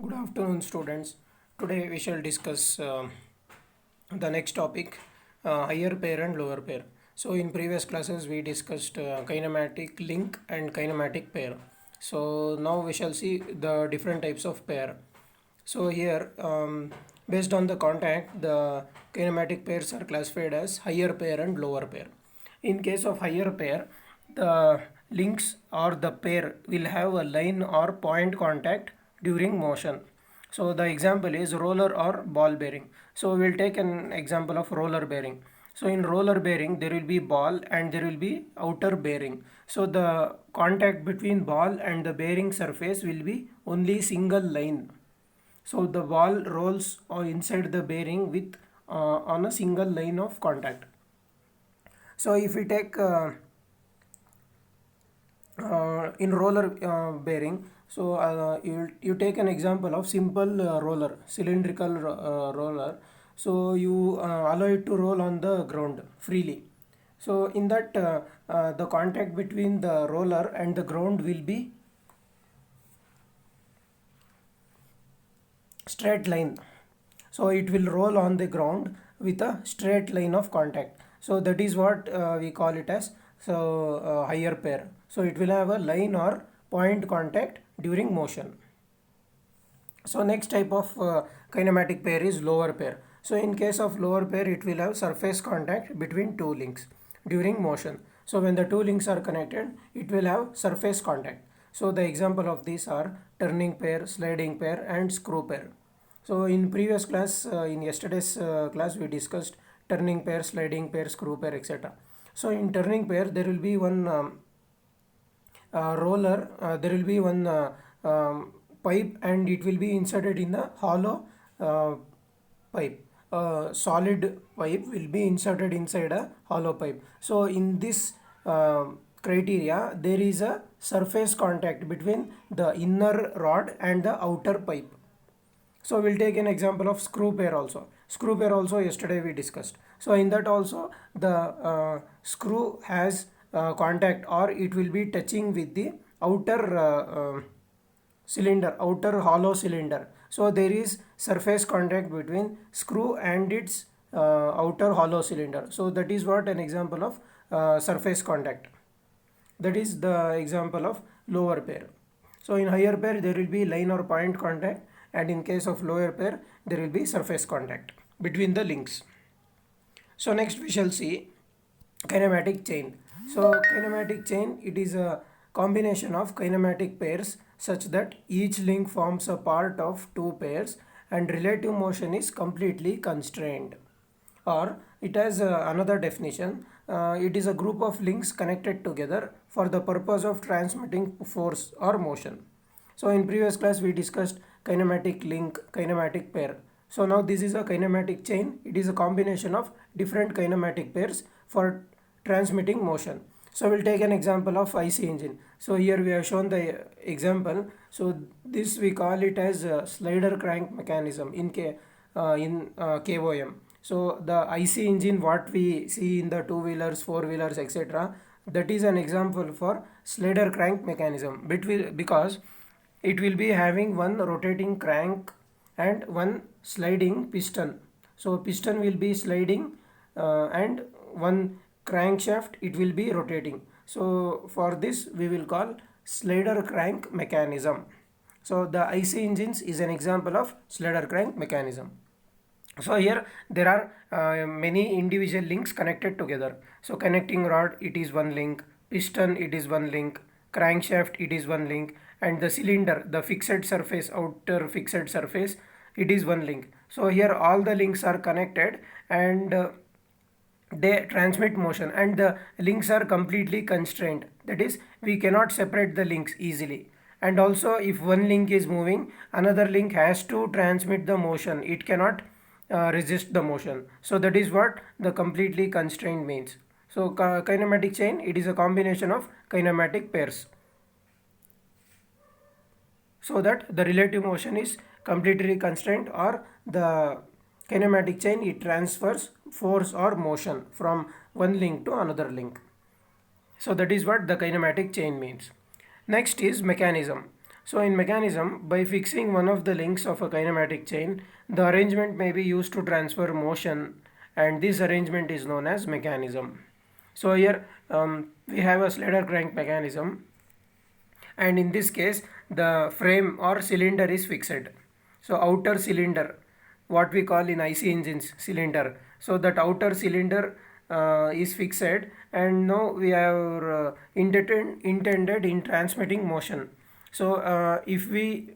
Good afternoon, students. Today we shall discuss the next topic, higher pair and lower pair. So in previous classes we discussed kinematic link and kinematic pair. So now we shall see the different types of pair. So here, based on the contact, the kinematic pairs are classified as higher pair and lower pair. In case of higher pair, the links or the pair will have a line or point contact during motion. So the example is roller or ball bearing. So we'll take an example of roller bearing. So in roller bearing there will be ball and there will be outer bearing. So the contact between ball and the bearing surface will be only single line. So the ball rolls inside the bearing with on a single line of contact. So if we take in roller bearing, so you take an example of simple roller, cylindrical roller. So you allow it to roll on the ground freely. So in that the contact between the roller and the ground will be straight line. So it will roll on the ground with a straight line of contact. So that is what we call it as higher pair. So it will have a line or point contact during motion. So next type of kinematic pair is lower pair. So in case of lower pair, it will have surface contact between two links during motion. So when the two links are connected, it will have surface contact. So the example of these are turning pair, sliding pair and screw pair. So in previous class, in yesterday's class, we discussed turning pair, sliding pair, screw pair, etc. So in turning pair, there will be one roller, there will be one pipe and it will be inserted in the hollow pipe. Solid pipe will be inserted inside a hollow pipe. So in this criteria, there is a surface contact between the inner rod and the outer pipe. So we'll take an example of screw pair also. Screw pair also yesterday we discussed. So in that also the screw has contact or it will be touching with the outer cylinder, outer hollow cylinder. So there is surface contact between screw and its outer hollow cylinder. So that is what an example of surface contact. That is the example of lower pair. So in higher pair there will be line or point contact, and in case of lower pair there will be surface contact between the links. So next we shall see kinematic chain. So kinematic chain, it is a combination of kinematic pairs such that each link forms a part of two pairs and relative motion is completely constrained. Or it has another definition. It is a group of links connected together for the purpose of transmitting force or motion. So in previous class we discussed kinematic link, kinematic pair. So now this is a kinematic chain. It is a combination of different kinematic pairs for transmitting motion. So we'll take an example of IC engine. So here we have shown the example. So this we call it as a slider crank mechanism in KOM. So the IC engine what we see in the two-wheelers, four-wheelers, etc., that is an example for slider crank mechanism because it will be having one rotating crank and one sliding piston. So piston will be sliding and one crankshaft it will be rotating. So for this we will call slider crank mechanism. So the IC engines is an example of slider crank mechanism. So here there are many individual links connected together. So connecting rod it is one link, piston it is one link, crankshaft it is one link, and the cylinder, the fixed surface, outer fixed surface, it is one link. So here all the links are connected and they transmit motion, and the links are completely constrained. That is, we cannot separate the links easily. And also if one link is moving, another link has to transmit the motion. It cannot resist the motion. So that is what the completely constrained means. So kinematic chain, it is a combination of kinematic pairs, so that the relative motion is completely constrained, or the kinematic chain it transfers force or motion from one link to another link. So that is what the kinematic chain means. Next is mechanism. So in mechanism, by fixing one of the links of a kinematic chain, the arrangement may be used to transfer motion, and this arrangement is known as mechanism. So here we have a slider crank mechanism, and in this case the frame or cylinder is fixed. So outer cylinder, what we call in IC engines cylinder, so that outer cylinder is fixed, and now we are intended in transmitting motion. So if we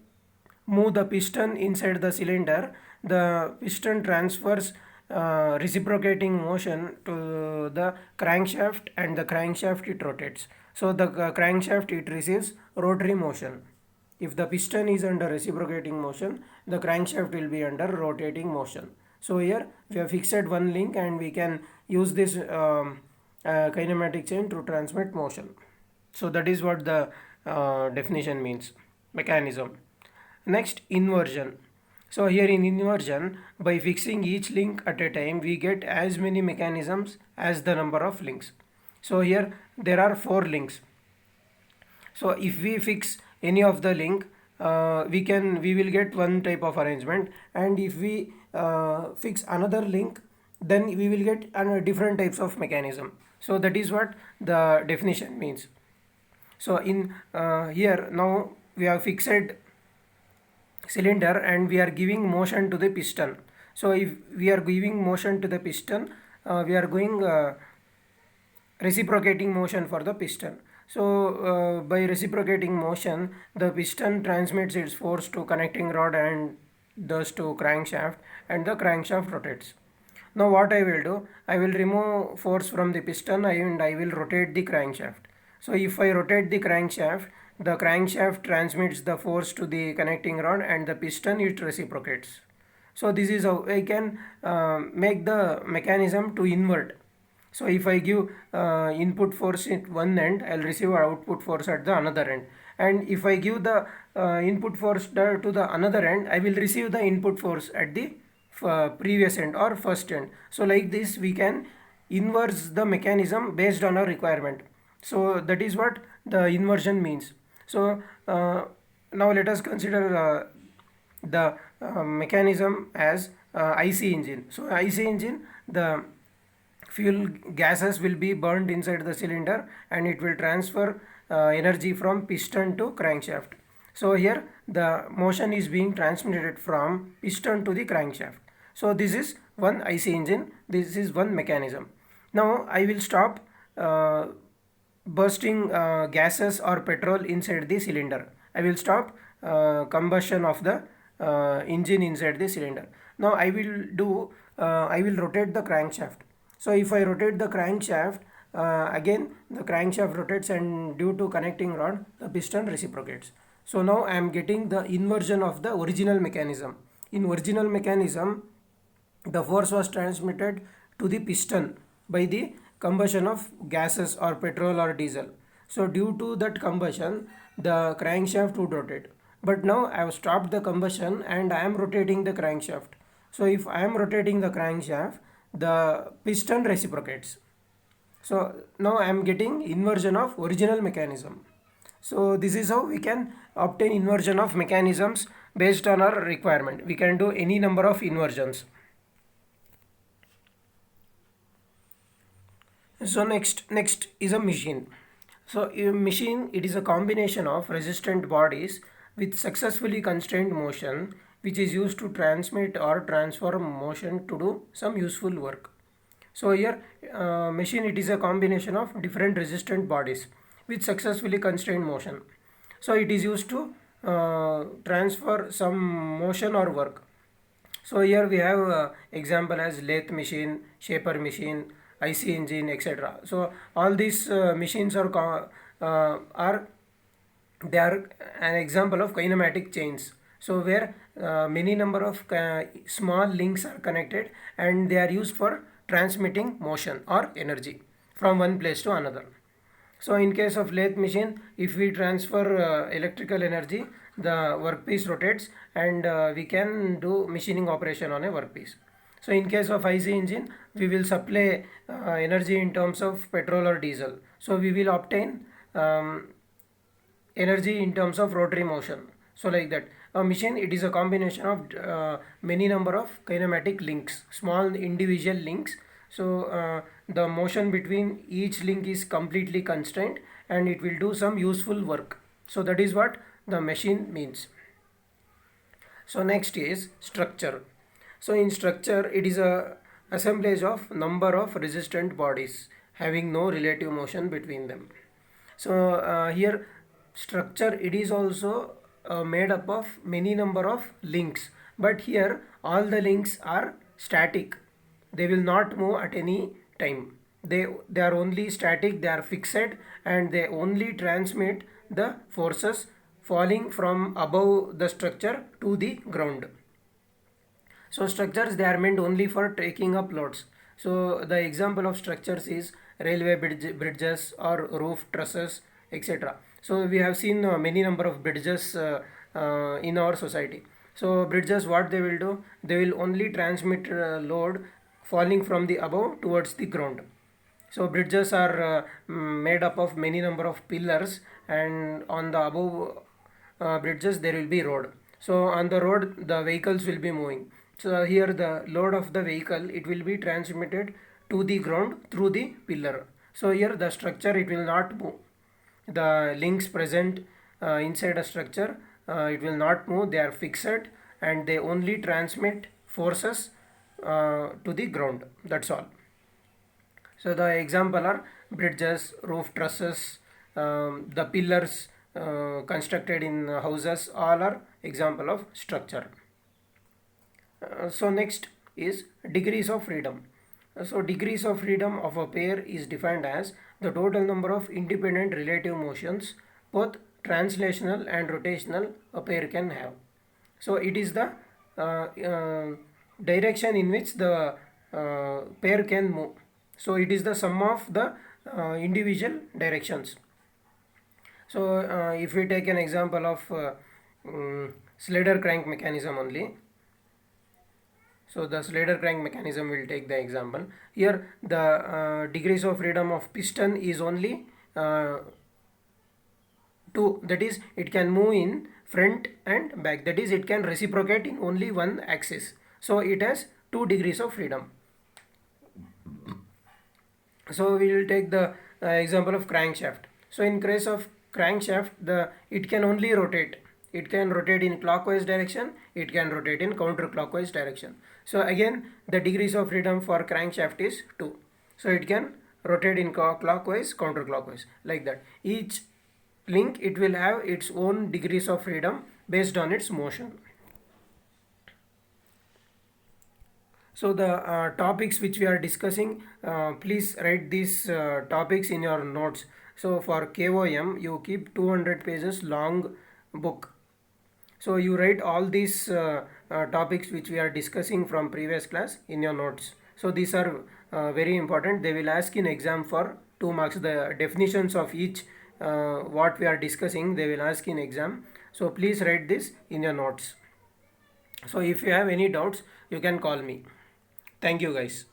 move the piston inside the cylinder, the piston transfers reciprocating motion to the crankshaft, and the crankshaft it rotates. So the crankshaft it receives rotary motion. If the piston is under reciprocating motion, the crankshaft will be under rotating motion. So here we have fixed one link, and we can use this kinematic chain to transmit motion. So that is what the definition means, mechanism. Next, inversion. So here in inversion, by fixing each link at a time, we get as many mechanisms as the number of links. So here there are 4 links. So if we fix any of the link, we will get one type of arrangement, and if we fix another link, then we will get different types of mechanism. So that is what the definition means. So in here now we have fixed cylinder, and we are giving motion to the piston. So if we are giving motion to the piston, we are going reciprocating motion for the piston. So by reciprocating motion, the piston transmits its force to connecting rod and thus to crankshaft, and the crankshaft rotates. Now what I will do, I will remove force from the piston, and I will rotate the crankshaft. So if I rotate the crankshaft transmits the force to the connecting rod, and the piston it reciprocates. So this is how I can make the mechanism to invert. So if I give input force at one end, I will receive output force at the another end. And if I give the input force to the another end, I will receive the input force at the previous end or first end. So like this we can inverse the mechanism based on our requirement. So that is what the inversion means. So now let us consider the mechanism as IC engine. So IC engine, the fuel gases will be burned inside the cylinder, and it will transfer energy from piston to crankshaft. So here the motion is being transmitted from piston to the crankshaft. So this is one IC engine, this is one mechanism. Now I will stop bursting gases or petrol inside the cylinder. I will stop combustion of the engine inside the cylinder. Now I will rotate the crankshaft. So if I rotate the crankshaft, again the crankshaft rotates, and due to connecting rod, the piston reciprocates. So now I am getting the inversion of the original mechanism. In original mechanism, the force was transmitted to the piston by the combustion of gases or petrol or diesel. So due to that combustion, the crankshaft would rotate. But now I have stopped the combustion, and I am rotating the crankshaft. So if I am rotating the crankshaft, the piston reciprocates. So now I am getting inversion of original mechanism. So this is how we can obtain inversion of mechanisms based on our requirement. We can do any number of inversions. So next is a machine. So a machine, it is a combination of resistant bodies with successfully constrained motion, which is used to transmit or transfer motion to do some useful work. So here machine, it is a combination of different resistant bodies with successfully constrained motion. So it is used to transfer some motion or work. So here we have example as lathe machine, shaper machine, IC engine, etc. So all these machines are they are an example of kinematic chains. So where many number of small links are connected, and they are used for transmitting motion or energy from one place to another. So in case of lathe machine, if we transfer electrical energy, the workpiece rotates, and we can do machining operation on a workpiece. So in case of IC engine, we will supply energy in terms of petrol or diesel. So we will obtain energy in terms of rotary motion. So like that, a machine, it is a combination of many number of kinematic links, small individual links. So the motion between each link is completely constrained and it will do some useful work. So that is what the machine means. So next is structure. So in structure, it is a assemblage of number of resistant bodies having no relative motion between them. So here structure, it is also made up of many number of links, but here all the links are static. They will not move at any time. They are only static, they are fixed, and they only transmit the forces falling from above the structure to the ground. So structures, they are meant only for taking up loads. So the example of structures is railway bridges or roof trusses, etc. So we have seen many number of bridges in our society. So bridges, what they will do, they will only transmit load falling from the above towards the ground. So bridges are made up of many number of pillars, and on the above bridges there will be road. So on the road the vehicles will be moving. So here the load of the vehicle, it will be transmitted to the ground through the pillar. So here the structure, it will not move. The links present inside a structure, it will not move. They are fixed and they only transmit forces to the ground. That's all. So the example are bridges, roof trusses, the pillars constructed in houses, all are example of structure. So next is degrees of freedom. So degrees of freedom of a pair is defined as the total number of independent relative motions, both translational and rotational, a pair can have. So it is the direction in which the pair can move. So it is the sum of the individual directions. So if we take an example of Slater crank mechanism only. So the Slater crank mechanism will take the example. Here the degrees of freedom of piston is only 2, that is it can move in front and back, that is it can reciprocate in only one axis. So it has 2 degrees of freedom. So we will take the example of crankshaft. So in case of crankshaft, it can only rotate. It can rotate in clockwise direction, it can rotate in counterclockwise direction. So again the degrees of freedom for crankshaft is 2. So it can rotate in clockwise, counterclockwise, like that. Each link, it will have its own degrees of freedom based on its motion. So the topics which we are discussing, please write these topics in your notes. So for KOM, you keep 200 pages long book. So you write all these topics which we are discussing from previous class in your notes. So these are very important. They will ask in exam for 2 marks. The definitions of each what we are discussing, they will ask in exam. So please write this in your notes. So if you have any doubts, you can call me. Thank you guys.